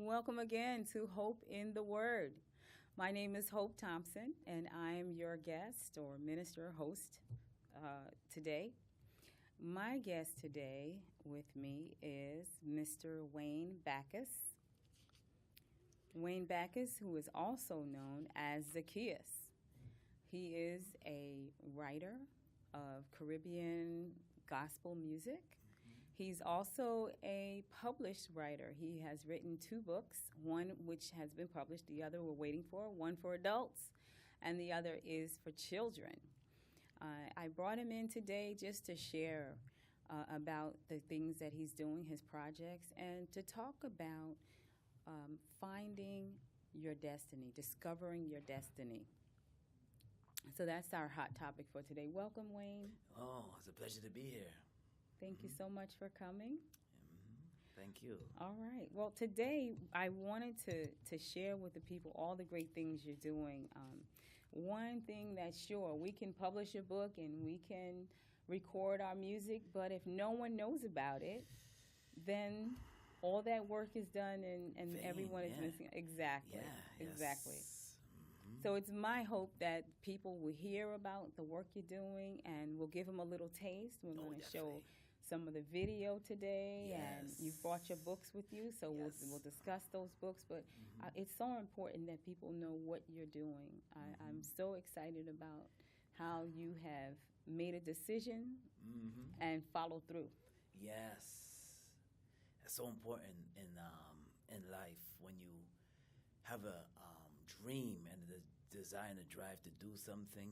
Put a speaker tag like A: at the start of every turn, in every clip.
A: welcome again to Hope in the Word. My name is Hope Thompson, and I am your guest or minister host today. My guest today with me is Mr. Wayne Backus. Wayne Backus, who is also known as Zaccheus. He is a writer of Caribbean gospel music. He's also a published writer. He has written 2 books, one which has been published, the other we're waiting for, one for adults, and the other is for children. I brought him in today just to share about the things that he's doing, his projects, and to talk about finding your destiny, discovering your destiny. So that's our hot topic for today. Welcome, Wayne.
B: Oh, it's a pleasure to be here.
A: Thank you so much for coming.
B: Thank you.
A: All right. Well, today I wanted to share with the people all the great things you're doing. One thing that's sure, we can publish a book and we can record our music, but if no one knows about it, then all that work is done and everyone is missing. Exactly.
B: Yeah,
A: exactly.
B: Yes.
A: So it's my hope that people will hear about the work you're doing and we'll give them a little taste. We're going to show some of the video today, and you've brought your books with you, so we'll discuss those books. But it's so important that people know what you're doing. I'm so excited about how you have made a decision and followed through.
B: Yes, it's so important in life when you have a dream and the desire and the drive to do something.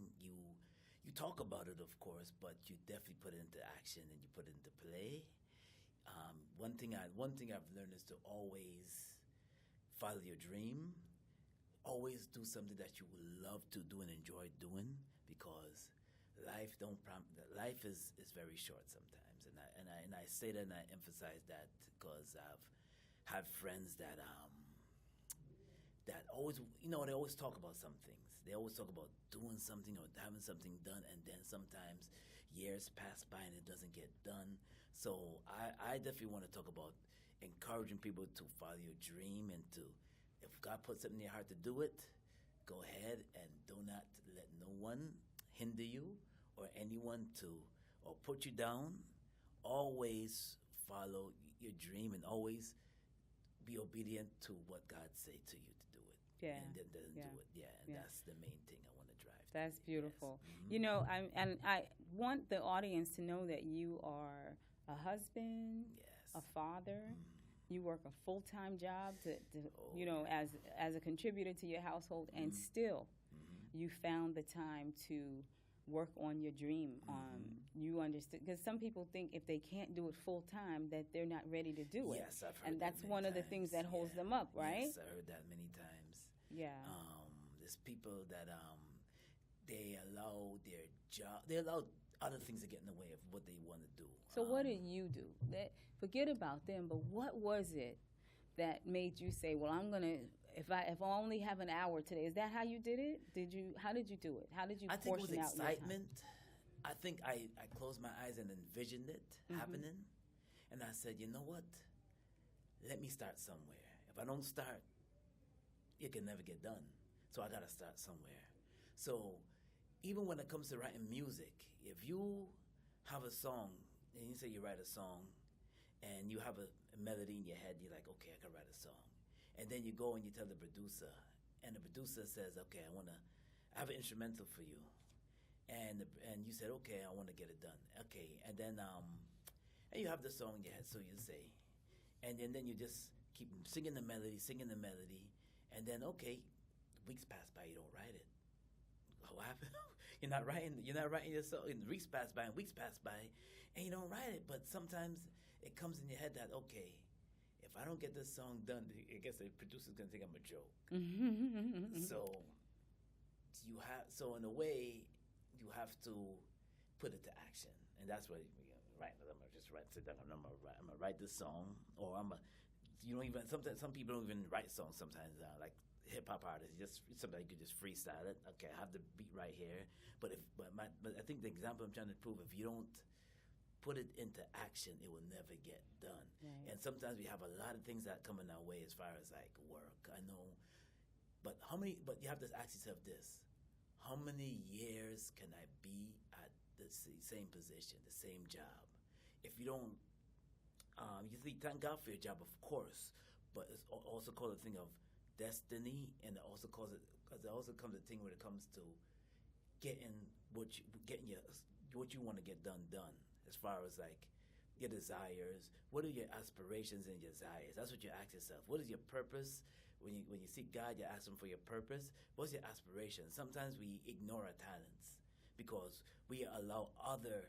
B: You talk about it, of course, but you definitely put it into action and you put it into play. One thing I've learned is to always follow your dream. Always do something that you would love to do and enjoy doing, because life is very short sometimes. And I say that and I emphasize that because I've had friends that always, they always talk about some things. They always talk about doing something or having something done, and then sometimes years pass by and it doesn't get done. So I definitely want to talk about encouraging people to follow your dream and to, if God puts something in your heart to do it, go ahead and do not let no one hinder you or anyone or put you down. Always follow your dream and always be obedient to what God say to you to do it.
A: Yeah.
B: And then doesn't do it. Yeah, and that's the main thing I want to drive.
A: That's beautiful. Yes. I want the audience to know that you are a husband, a father. You work a full-time job as a contributor to your household, and still you found the time to work on your dream. You understood, because some people think if they can't do it full-time that they're not ready to do it.
B: Yes, I've heard
A: and that's
B: that
A: one
B: many
A: of the things that holds them up, right?
B: Yes, I heard that many times.
A: Yeah.
B: There's people that they allow their job, they allow other things to get in the way of what they want to do.
A: So what did you do? Forget about them, but what was it that made you say, well, I'm going to, if I only have an hour today? Is that how you did it? How did you do it? How did you portion out your time?
B: I think with excitement. I think I closed my eyes and envisioned it happening. And I said, you know what? Let me start somewhere. If I don't start, it can never get done. So I got to start somewhere. So even when it comes to writing music, if you have a song, and you say you write a song, and you have a melody in your head, you're like, okay, I can write a song. And then you go and you tell the producer, and the producer says, okay, I have an instrumental for you. And you said, okay, I want to get it done. Okay, and then and you have the song in your head, so you say. And then you just keep singing the melody, and then, okay, weeks pass by, you don't write it. What happened? You're not writing your song. And weeks pass by, and you don't write it. But sometimes it comes in your head that, okay, if I don't get this song done, I guess the producer's going to think I'm a joke. So in a way, you have to put it to action. And that's what I'm going to just sit down. I'm going to write this song, or sometimes some people don't even write songs sometimes, like hip-hop artists. Sometimes you could just freestyle it. Okay, I have the beat right here. But I think the example I'm trying to prove, if you don't put it into action, it will never get done.
A: Right.
B: And sometimes we have a lot of things that come in our way as far as like work. I know, but how many? But you have to ask yourself this: how many years can I be at the same position, the same job? If you don't, you think, thank God for your job, of course, but it's also called a thing of destiny, and it also calls it, because it also comes a thing when it comes to getting what you want to get done. As far as like your desires, what are your aspirations and your desires? That's what you ask yourself. What is your purpose? When you seek God, you ask Him for your purpose. What's your aspiration? Sometimes we ignore our talents because we allow other,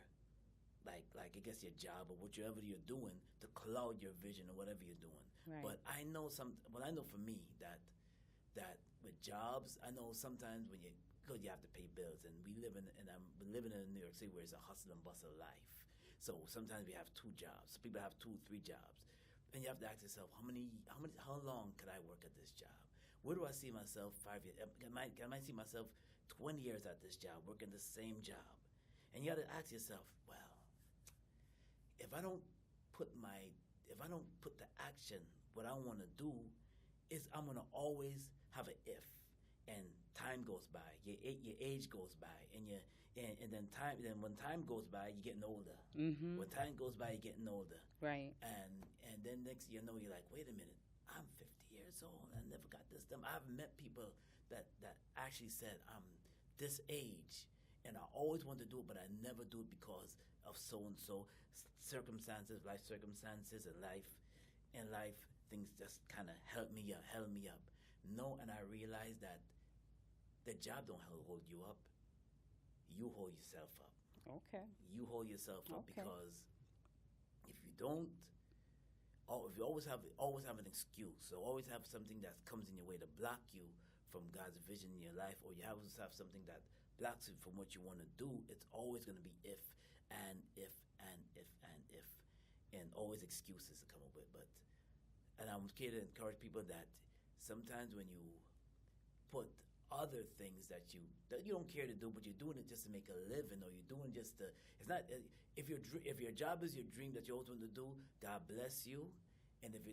B: like I guess your job or whatever you're doing, to cloud your vision or whatever you're doing.
A: Right.
B: But I know I know for me that with jobs, I know sometimes when because you have to pay bills, and we're living in New York City where it's a hustle and bustle life. So sometimes we have 2 jobs. People have 2, 3 jobs, and you have to ask yourself, how long could I work at this job? Where do I see myself 5 years? Can I see myself 20 years at this job, working the same job? And you got to ask yourself, well, if I don't put the action, what I want to do is I'm going to always have an if, and time goes by, your age goes by, and then when time goes by, you're getting older.
A: Mm-hmm.
B: When time goes by, you're getting older.
A: Right.
B: And then next you know, you're like, wait a minute, I'm 50 years old. I never got this done. I've met people that actually said, I'm this age, and I always wanted to do it, but I never do it because of so-and-so circumstances, life circumstances, and life things just kind of held me up. No, and I realized that the job don't hold you up. You hold yourself up.
A: Okay.
B: You hold yourself up
A: Okay.
B: because if you don't, if you always have an excuse, so always have something that comes in your way to block you from God's vision in your life, or you always have something that blocks you from what you want to do, it's always going to be if, and always excuses to come up with. And I'm here to encourage people that sometimes when you put other things that you don't care to do, but you're doing it just to make a living, or you're doing just to, it's not, if your job is your dream that you always want to do, God bless you. And if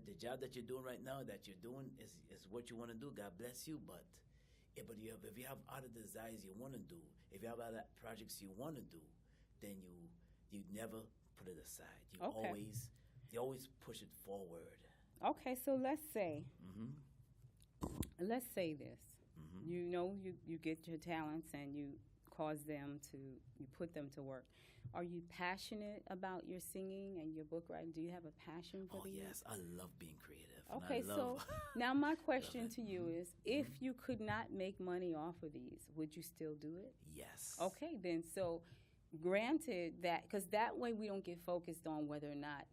B: the job that you're doing right now that you're doing is what you want to do, God bless you. But if you have other desires you want to do, if you have other projects you want to do, then you never put it aside. You always push it forward.
A: Okay, so let's say this.
B: Mm-hmm.
A: You know, you get your talents and you put them to work. Are you passionate about your singing and your book writing? Do you have a passion for these?
B: Oh, yes. I love being creative.
A: Okay, so now my question to you is, if you could not make money off of these, would you still do it?
B: Yes.
A: Okay, then, so granted that, because that way we don't get focused on whether or not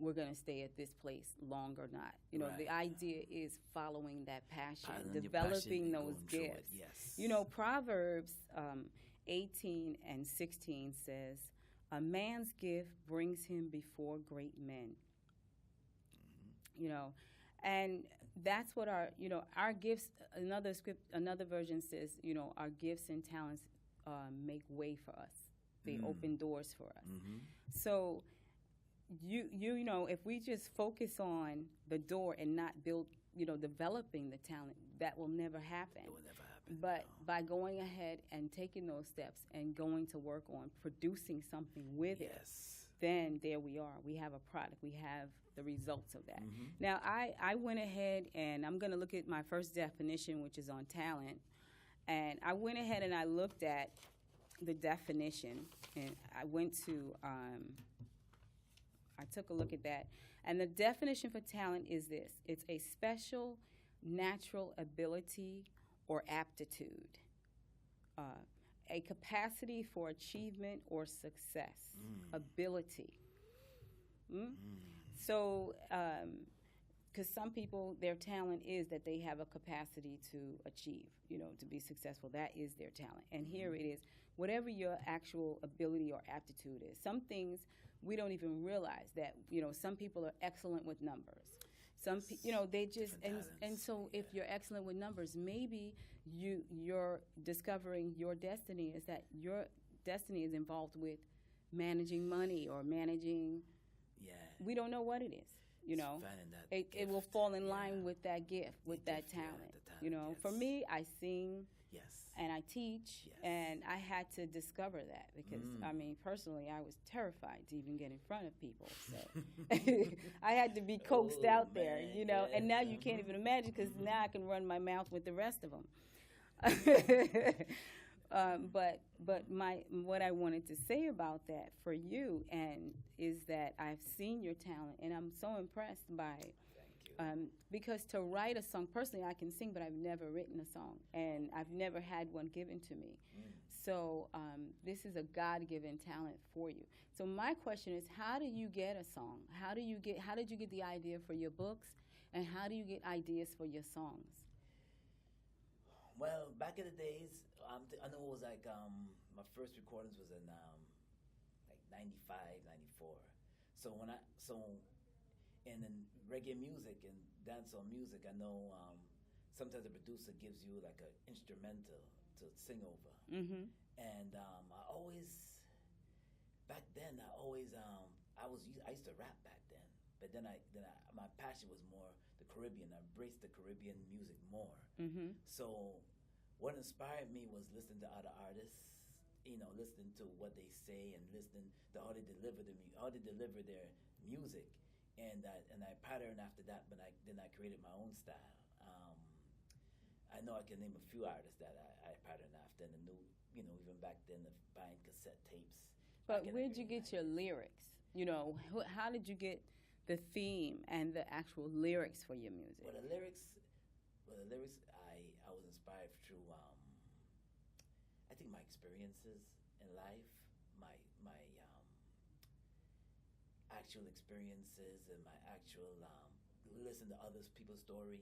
A: we're going to stay at this place long or not. You know,
B: Right.
A: The idea is following that passion,
B: Following your
A: developing
B: passion and
A: those
B: going through it,
A: gifts.
B: yes.
A: You know, Proverbs 18 and 16 says, a man's gift brings him before great men.
B: Mm-hmm.
A: You know, and that's what our gifts, another version says, you know, our gifts and talents make way for us. They open doors for us.
B: Mm-hmm.
A: So you know, if we just focus on the door and not developing the talent, that will never happen.
B: It will never happen.
A: But
B: no.
A: by going ahead and taking those steps and going to work on producing something with it, then there we are. We have a product. We have the results of that.
B: Mm-hmm.
A: Now, I went ahead and I'm going to look at my first definition, which is on talent. And I went ahead and I looked at the definition, and I went to I took a look at that. And the definition for talent is this: it's a special natural ability or aptitude, a capacity for achievement or success, ability. So, because some people, their talent is that they have a capacity to achieve, to be successful. That is their talent. And here it is, whatever your actual ability or aptitude is. Some things we don't even realize that, some people are excellent with numbers. Some they just, and so if you're excellent with numbers, maybe you're discovering your destiny is that your destiny is involved with managing money or managing.
B: Yeah.
A: We don't know what it is. You know,
B: Finding that
A: it will
B: gift.
A: fall in
B: Yeah.
A: line with that gift, with
B: The
A: that
B: gift, yeah,
A: talent.
B: the talent,
A: You know, for
B: yes.
A: me, I sing
B: Yes.
A: and I teach,
B: Yes.
A: and I had to discover that because, I mean, personally, I was terrified to even get in front of people. So I had to be coaxed
B: Oh,
A: out there,
B: man,
A: you know,
B: yeah.
A: and now you can't even imagine because now I can run my mouth with the rest of them. But what I wanted to say about that for you and is that I've seen your talent and I'm so impressed by it.
B: Thank you.
A: Because to write a song, personally, I can sing, but I've never written a song, and I've never had one given to me. So this is a God-given talent for you. So my question is, how do you get a song? How did you get the idea for your books, and how do you get ideas for your songs?
B: Well, back in the days, I know it was like my first recordings was in like 95, 94. So and in reggae music and dancehall music, I know sometimes the producer gives you like an instrumental to sing over.
A: Mm-hmm.
B: And back then, I used to rap back then. But then my passion was more the Caribbean. I embraced the Caribbean music more.
A: Mm-hmm.
B: So what inspired me was listening to other artists, listening to what they say and listening to how they deliver their music. And I patterned after that, but then I created my own style. I know I can name a few artists that I patterned after, and even back then, buying cassette tapes.
A: But where'd you get your lyrics? How did you get the theme and the actual lyrics for your music?
B: Well, the lyrics, I was inspired through, I think my experiences in life, my actual experiences and my actual listen to other people's stories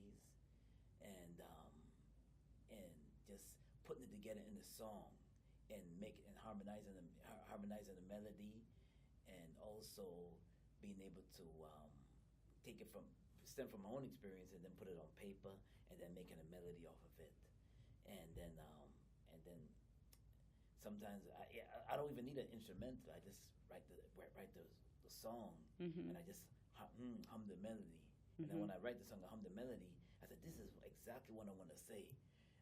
B: and just putting it together in a song and harmonizing the melody and also being able to stem from my own experience and then put it on paper and then making a melody off of it and then sometimes I don't even need an instrumental. I just write the song, and I just hum the melody. And then when I write the song, I hum the melody. I said, this is exactly what I want to say.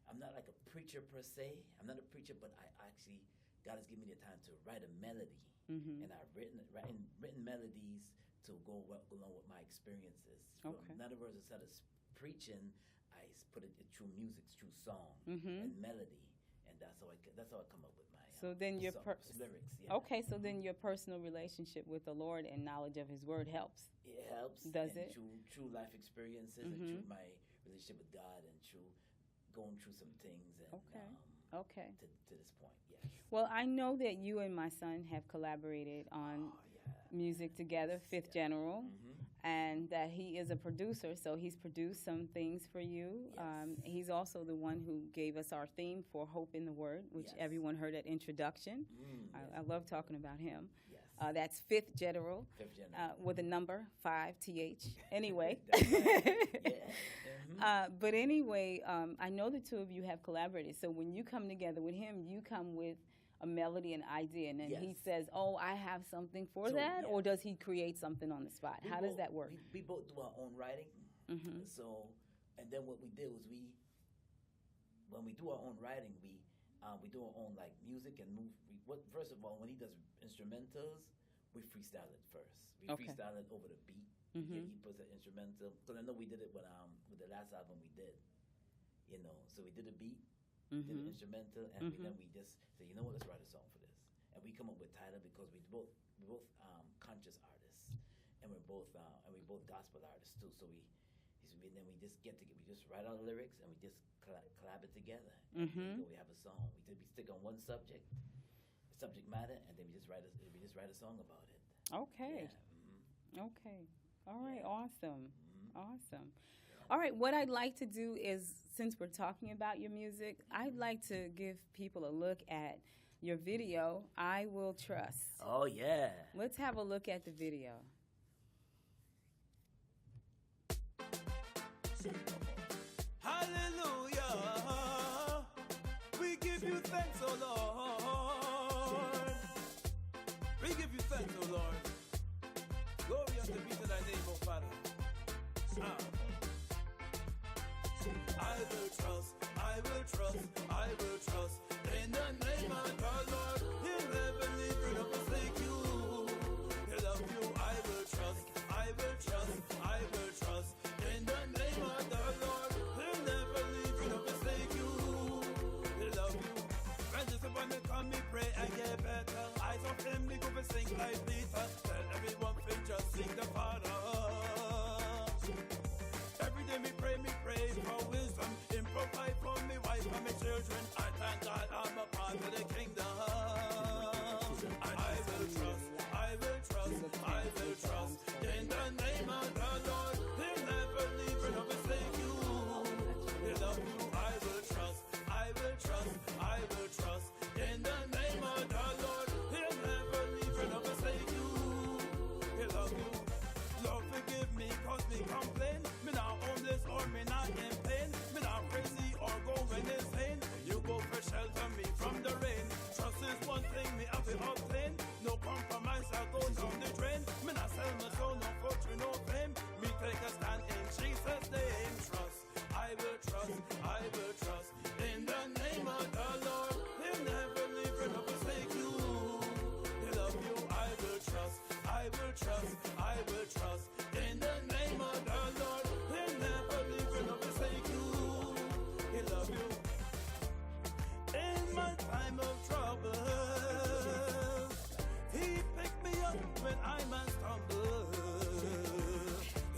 B: I'm not like a preacher per se. I'm not a preacher, but God has given me the time to write a melody. And I've written melodies to go along with my experiences.
A: Okay.
B: In other words, instead of preaching, I put it through music, through song and melody. And that's how I come up with my lyrics. Yeah.
A: Okay, so then your personal relationship with the Lord and knowledge of His Word helps.
B: It helps.
A: Does
B: and
A: it?
B: True life experiences and through my relationship with God and through going through some things and
A: Okay.
B: to this point. Yes.
A: Well, I know that you and my son have collaborated on music together, Fifth General, and that he is a producer, so he's produced some things for you.
B: Yes.
A: He's also the one who gave us our theme for Hope in the Word, which everyone heard at introduction. I love talking about him.
B: Yes.
A: That's Fifth General,
B: Fifth General.
A: with a number, 5TH. Anyway.
B: Yeah.
A: But anyway, I know the two of you have collaborated. So when you come together with him, you come with a melody and idea, and then he says, "Oh, I have something for that," or does he create something on the spot? How does that work?
B: We both do our own writing. So, and then what we did was when we do our own writing, we do our own like music and move. First of all, when he does instrumentals, we freestyle it first. We freestyle it over the beat. He puts an instrumental. Because I know we did it with the last album we did. So we did a beat, did an instrumental, and then we just say, you know what, let's write a song for this. And we come up with title because we're both conscious artists, and we're both gospel artists too. So then we just get together, we just write our lyrics and we just collab it together. And we have a song. We stick on one subject matter, and then we just write a song about it.
A: Okay.
B: Yeah.
A: Okay. All right. Awesome. Awesome. All right. What I'd like to do is, since we're talking about your music, I'd like to give people a look at your video, I Will Trust.
B: Oh, yeah.
A: Let's have a look at the video.
C: Hallelujah. We give you thanks, oh Lord. We give I will trust, I will trust, I will trust. In the name of the Lord, He'll never leave you nor forsake you. He'll love you, I will trust, I will trust, I will trust. In the name of the Lord, He'll never leave you nor forsake you. He'll love you. When this upon me come, me pray and get better. Eyes of Him, me go for sing like Peter. Tell everyone, just sing the Father. Every day me pray for wisdom. Him provide for me wife and my children. I thank God I'm a part of the kingdom. And I will trust, I will trust, I will trust. In the name of the Lord, He'll never leave you nor forsake you. He'll love you, I will trust, I will trust, I will trust. In the name of the Lord, He'll never leave you nor forsake you. He'll love you. Lord, forgive me, cause me complain. Me not homeless or me not in pain. Me not crazy or going insane. You go for shelter me from the rain. Trust is one thing me have to obtain. No compromise, I go down the drain. Me not sell my soul, no fortune, no fame. Me take a stand in Jesus' name. Trust, I will trust, I will trust. In the name of the Lord, He'll never leave you nor forsake you. He'll love you, I will trust, I will trust, I will trust. In the name of the Lord, He'll never leave you nor forsake you. He'll love you. In my time of trouble, He picked me up when I must stumble.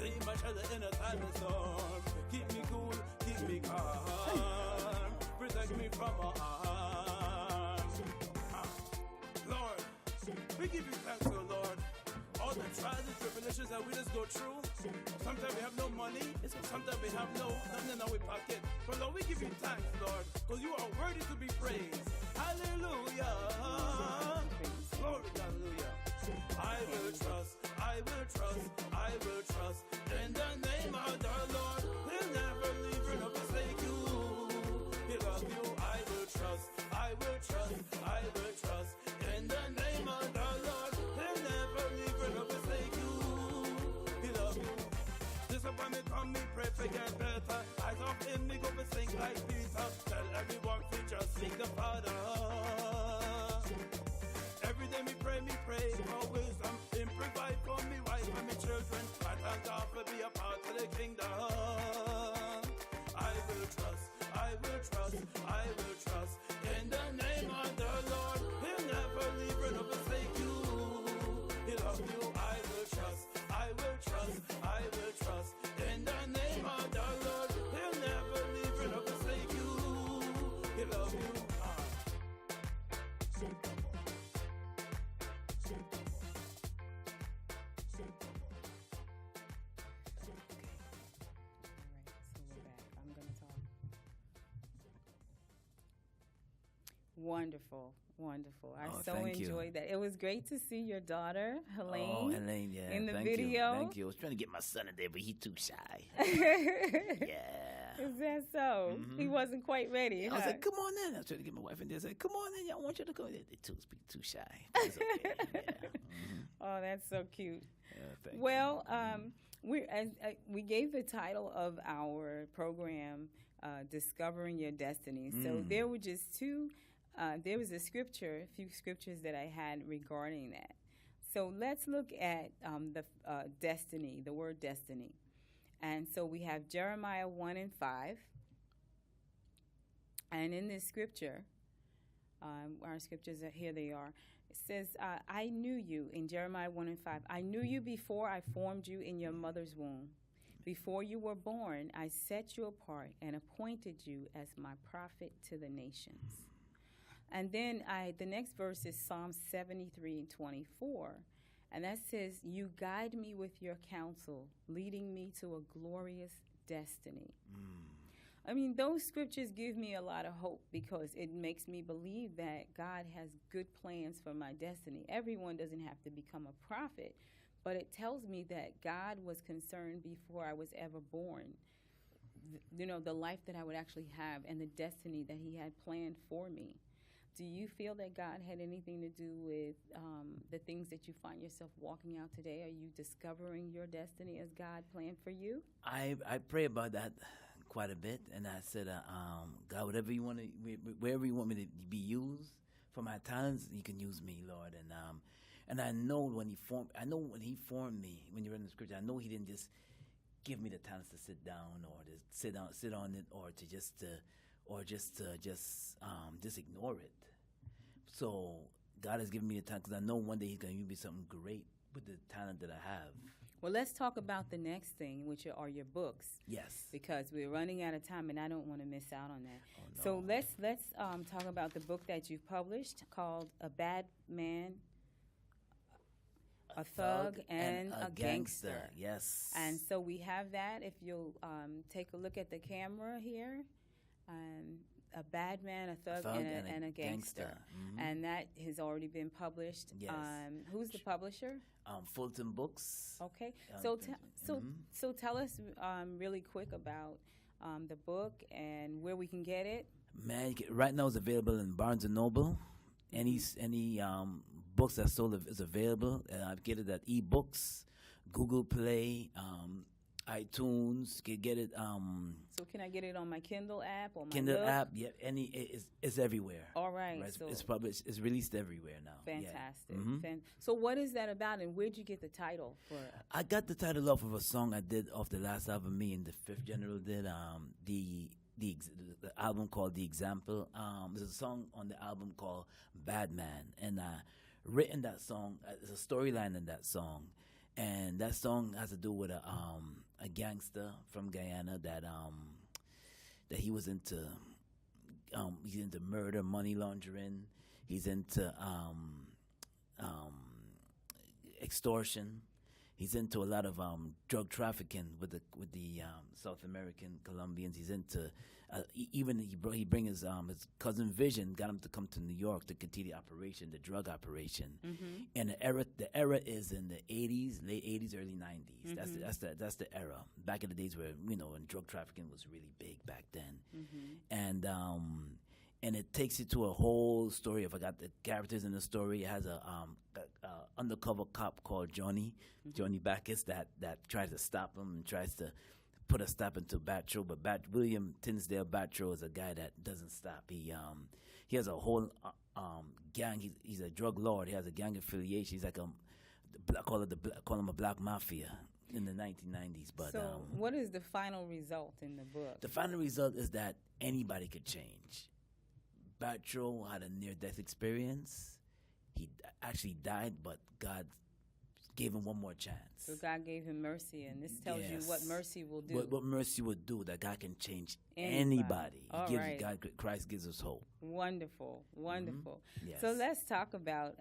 C: He my shelter in a time of storm. Keep me cool, keep me calm. Protect me from all harm. Lord, we give you thanks, oh Lord. All the trials and tribulations that we just go through. Sometimes we have no money, sometimes we have nothing in our pocket. But Lord, we give you thanks, Lord, because you are worthy to be praised. Hallelujah. Glory, hallelujah. I will trust, I will trust, I will trust. In the name of the Lord, He'll never leave you nor forsake you. He'll love you, I will trust, I will trust, I will trust. In the name of the Lord, He'll never leave you nor forsake you. He love you. This upon me come, me pray for get better. Eyes of Him, me go for sing like Peter. Tell everyone to just sing the Father. Every day me pray for wisdom. Him provide for me wife and me children. I thank God for be a part of the kingdom. I will trust, I will trust, I will trust. In the name of the Lord, He'll never leave you nor forsake you. He'll love you, I will trust, I will trust, I will trust. In the name of the Lord, He'll never leave you nor forsake you. He'll love you.
A: Wonderful, wonderful. I
B: Oh,
A: so
B: thank you.
A: enjoyed that. It was great to see your daughter, Helene.
B: Oh, Helene, yeah.
A: in the
B: thank
A: video.
B: You. Thank you. I was trying to get my son in there, but he's too shy. Yeah.
A: Is that so?
B: Mhm.
A: He wasn't quite ready.
B: I was
A: huh?
B: like, come on in. I was trying to get my wife in there. I said, come on in. I want you to go. They're too shy. But it's okay. Yeah. Mhm.
A: Oh, that's so cute.
B: Yeah, thank
A: Well,
B: you.
A: we gave the title of our program, Discovering Your Destiny. So there were just two, there was a few scriptures that I had regarding that. So let's look at the destiny, the word destiny. And so we have Jeremiah 1:5. And in this scripture, our scriptures are here, they are. It says, I knew you, in Jeremiah 1:5. I knew you before I formed you in your mother's womb. Before you were born, I set you apart and appointed you as my prophet to the nations. And then the next verse is Psalm 73:24. And that says, you guide me with your counsel, leading me to a glorious destiny. I mean, those scriptures give me a lot of hope because it makes me believe that God has good plans for my destiny. Everyone doesn't have to become a prophet, but it tells me that God was concerned before I was ever born, the life that I would actually have and the destiny that He had planned for me. Do you feel that God had anything to do with the things that you find yourself walking out today? Are you discovering your destiny as God planned for you?
B: I pray about that quite a bit, and I said, God, whatever you want to, wherever you want me to be used for my talents, you can use me, Lord. And I know when He formed me, when you read in the scripture, I know He didn't just give me the talents to sit down or to sit on it, or to just ignore it. So God has given me the talent because I know one day He's going to give me something great with the talent that I have.
A: Well, let's talk about the next thing, which are your books.
B: Yes.
A: Because we're running out of time, and I don't want to miss out on that.
B: Oh, no.
A: So let's talk about the book that you've published called A Bad Man, a Thug, and a Gangster.
B: Yes.
A: And so we have that. If you'll take a look at the camera here. A Bad Man, a Thug, and a Gangster.
B: Mm-hmm.
A: And that has already been published.
B: Yes.
A: Who's the publisher?
B: Fulton Books.
A: Okay. So tell us really quick about the book and where we can get it.
B: Man, right now it's available in Barnes & Noble. Any books that's sold is available. I get it at eBooks, Google Play, iTunes. You can get it.
A: So can I get it on my Kindle app or my
B: Kindle
A: Nook?
B: app? Yeah, it's everywhere.
A: All right.
B: Right,
A: So
B: it's published. It's released everywhere now.
A: fantastic.
B: Yeah. Mm-hmm.
A: So what is that about, and where'd you get the title for it?
B: I got the title off of a song I did off the last album. Me and the Fifth General did. The album called The Example. There's a song on the album called Bad Man, and written that song. There's a storyline in that song, and that song has to do with a gangster from Guyana that he was into. He's into murder, money laundering. He's into extortion. He's into a lot of drug trafficking with the South American Colombians. He's into he bring his cousin Vision, got him to come to New York to continue the drug operation.
A: Mm-hmm.
B: And the era is in the 80s, late 80s, early 90s.
A: Mm-hmm.
B: That's the era. Back in the days where when drug trafficking was really big back then.
A: Mm-hmm.
B: And it takes you to a whole story. If I got the characters in the story, it has a undercover cop called Johnny Backus that tries to stop him and tries to put a stop into Batro. But William Tinsdale Batro is a guy that doesn't stop. He has a whole gang. He's a drug lord. He has a gang affiliation. He's like call him a black mafia in the 1990s. But
A: so what is the final result in the book?
B: The final result is that anybody could change. Batro had a near-death experience. He actually died, but God gave him one more chance.
A: So God gave him mercy, and this tells you what mercy will do.
B: What mercy will do, that God can change anybody.
A: All right.
B: Christ gives us hope.
A: Wonderful.
B: Mm-hmm. Yes.
A: So let's talk about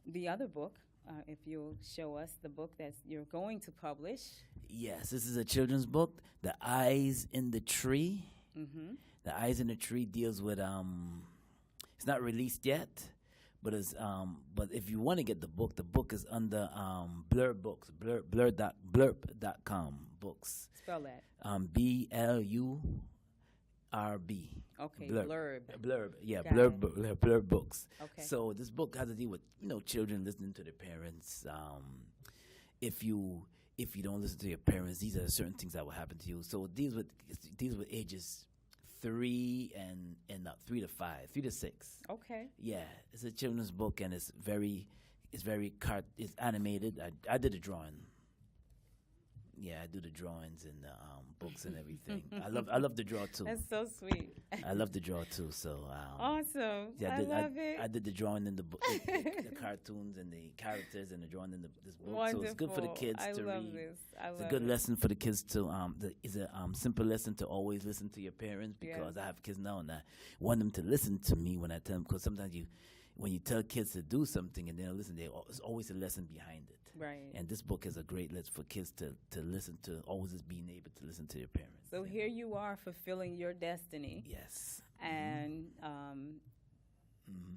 A: the other book, if you'll show us the book that you're going to publish.
B: Yes, this is a children's book, The Eyes in the Tree.
A: Mm-hmm.
B: The Eyes in the Tree deals with, it's not released yet, but if you want to get the book is under Blurb Books, blurb.com books.
A: Spell that.
B: BLURB.
A: Okay,
B: Blurb. Yeah,
A: Got
B: Blurb Books.
A: Okay.
B: So this book has to do with children listening to their parents. If you don't listen to your parents, these are certain things that will happen to you. So it deals with ages 3 and 3 to 5, 3 to 6.
A: Okay.
B: Yeah, it's a children's book, and it's animated. I did the drawing. Yeah, I do the drawings and the books and everything. I love to draw too.
A: That's so sweet.
B: I love to draw too. So
A: awesome.
B: yeah,
A: I love it.
B: I did the drawing in the book, the cartoons and the characters and the drawing in this book.
A: Wonderful.
B: So it's good for the kids to
A: love
B: read.
A: This.
B: It's a good lesson for the kids to. It's a simple lesson to always listen to your parents, because I have kids now and I want them to listen to me when I tell them, because sometimes when you tell kids to do something and they don't listen, there's always a lesson behind it.
A: Right.
B: And this book is a great lesson for kids to listen to, always being able to listen to their parents.
A: So here you are fulfilling your destiny.
B: Yes.
A: And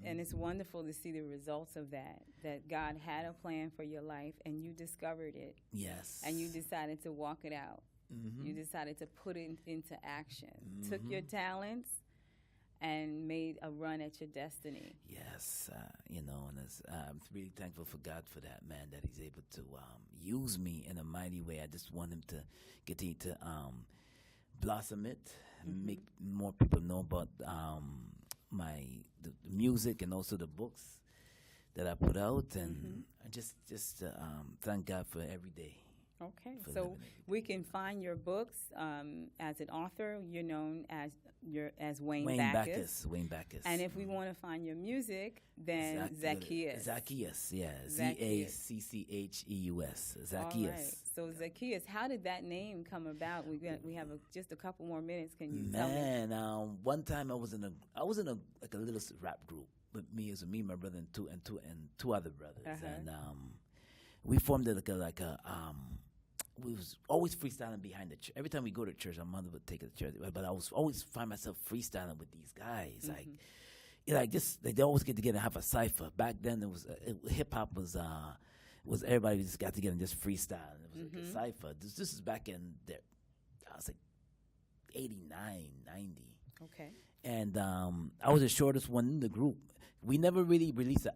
A: and it's wonderful to see the results of that God had a plan for your life and you discovered it.
B: Yes.
A: And you decided to walk it out.
B: Mm-hmm.
A: You decided to put it into action. Took your talents and made a run at your destiny.
B: Yes, and I'm really thankful for God for that, man, that He's able to use me in a mighty way. I just want Him to continue to blossom it, make more people know about the music and also the books that I put out, and I just thank God for every day.
A: Okay,
B: For
A: so
B: living every day.
A: we can find your books as an author. You're known as Wayne Backus.
B: Wayne Backus.
A: And if we want to find your music, then Zaccheus.
B: Zaccheus, yeah.
A: Zaccheus.
B: Zaccheus.
A: All
B: Zaccheus.
A: right. So Zaccheus, how did that name come about? We have just a couple more minutes. Can you tell me?
B: Man, one time I was in a like a little rap group with me, my brother, and two other brothers, and we formed we was always freestyling behind the church. Every time we go to church, our mother would take us to church, but I was always find myself freestyling with these guys, they always get together and have a cipher. Back then, it was hip hop was everybody just got together and just freestyle. It was like a cipher. This is back in there. I was like 89, 90.
A: Okay.
B: And I was the shortest one in the group. We never really released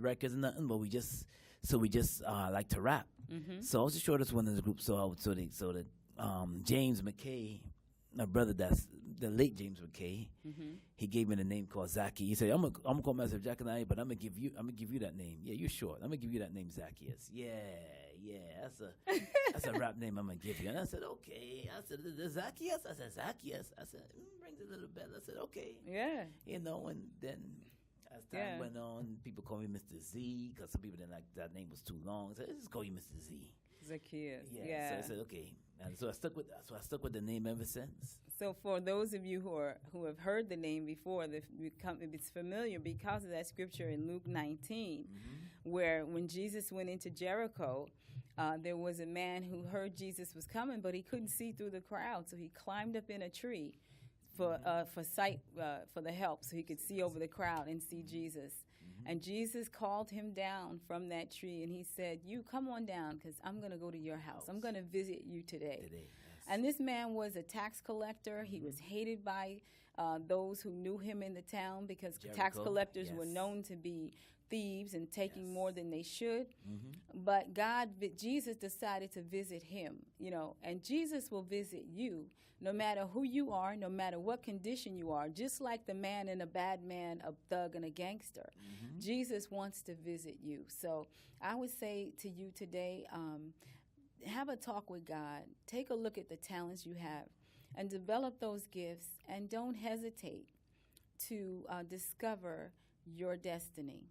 B: records or nothing, but we just like to rap. So I was the shortest one in the group. So James McKay, my brother, that's the late James McKay, he gave me the name called Zaccheus. He said, "I'm gonna call myself Jack and I, but I'm gonna give you that name. Yeah, you're short. I'm gonna give you that name, Zaccheus. Yeah, that's a rap name I'm gonna give you." And I said, "Okay." I said, "The Zaccheus." I said, "Zaccheus." I said, "Rings a little bell." I said, "Okay."
A: Yeah.
B: And then as time went on, people call me Mr. Z because some people didn't like that name was too long. So I just call you Mr. Z.
A: Zaccheus.
B: Yeah. So I said, okay. And so I stuck with the name ever since.
A: So for those of you who have heard the name before, it's familiar because of that scripture in Luke 19, where when Jesus went into Jericho, there was a man who heard Jesus was coming, but he couldn't see through the crowd, so he climbed up in a tree for the help, so he could see over the crowd and see Jesus. And Jesus called him down from that tree, and he said, "You come on down, because I'm going to go to your house. I'm going to visit you today."
B: Yes.
A: And this man was a tax collector. He was hated by those who knew him in the town because tax collectors were known to be thieves and taking more than they should. But Jesus decided to visit him, and Jesus will visit you no matter who you are, no matter what condition you are, just like the man and a bad man, a thug and a gangster. Jesus wants to visit you. So I would say to you today, have a talk with God. Take a look at the talents you have and develop those gifts, and don't hesitate to discover your destiny.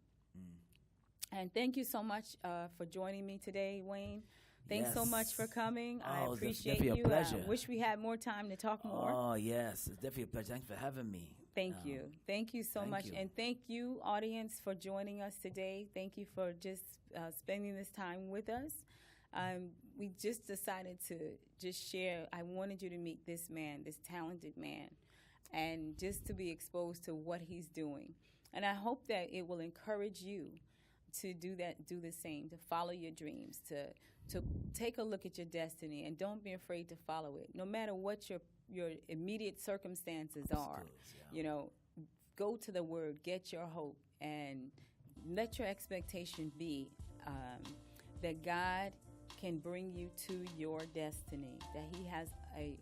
A: And thank you so much for joining me today, Wayne. Thanks so much for coming. I appreciate you.
B: A pleasure.
A: I wish we had more time to talk more.
B: Oh, yes. It's definitely a pleasure. Thanks for having me.
A: Thank you. Thank you so much. And thank you, audience, for joining us today. Thank you for just spending this time with us. We just decided to just share. I wanted you to meet this man, this talented man, and just to be exposed to what he's doing. And I hope that it will encourage you to do the same, to follow your dreams, to take a look at your destiny, and don't be afraid to follow it. No matter what your immediate circumstances are, go to the Word, get your hope, and let your expectation be that God can bring you to your destiny, that He has a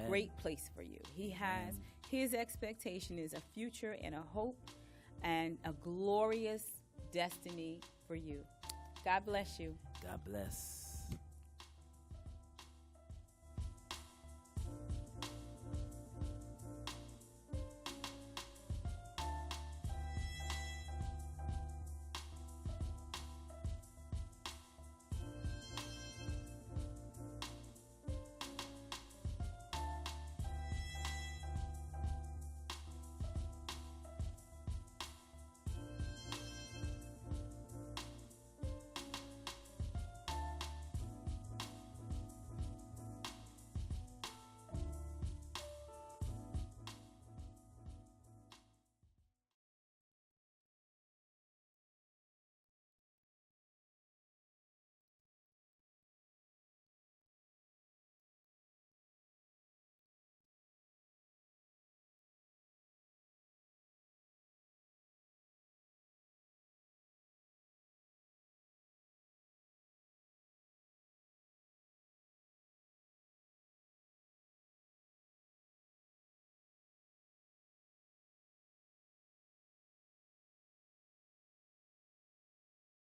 A: great place for you. He has, His expectation is a future and a hope and a glorious destiny for you. God bless you.
B: God bless.